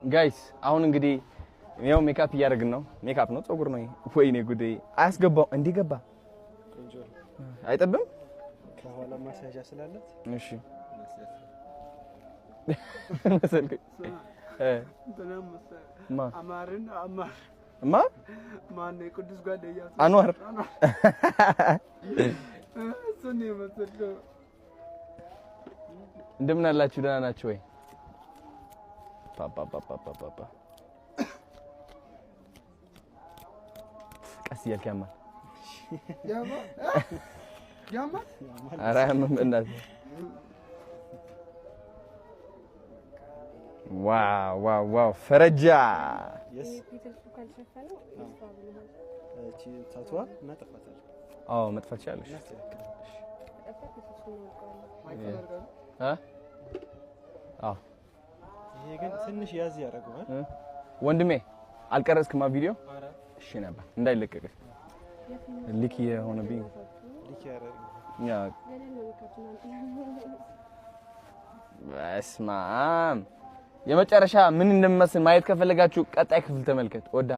ጋይስ አሁን እንግዲህ ያው ሜካፕ እያደረግን ነው። ሜካፕ ነው ፀጉር ነው። ወይኔ ጉዴ አያስገባው እንዲገባ አይጠብም ከኋላ ማሳጃ ስላለት እሺ መሰልክ አማርን ማን ቅዱስ ጓደኛ አንዋር እሱን የመሰለው እንደምን አላችሁ? ደህና ናችሁ ወይ? ፓፓ ቀስ እያልክ ያማል ኧረ አያምም በእናትህ ዋው ፈረጃ ታቷ እናጠፋታለን። አዎ መጥፋት ይችላልሽ። አዎ ይሄ ግን ትንሽ ያዝ ያደርገዋል። ወንድሜ አልቀረጽክማ ቪዲዮ? እሺ ነበር እንዳይለቀቅ ሊክ የሆነብኝ ሊክ ያደርግ ያ በስመ አብ የመጨረሻ ምን እንደሚመስል ማየት ከፈለጋችሁ ቀጣይ ክፍል ተመልከት። ወዳ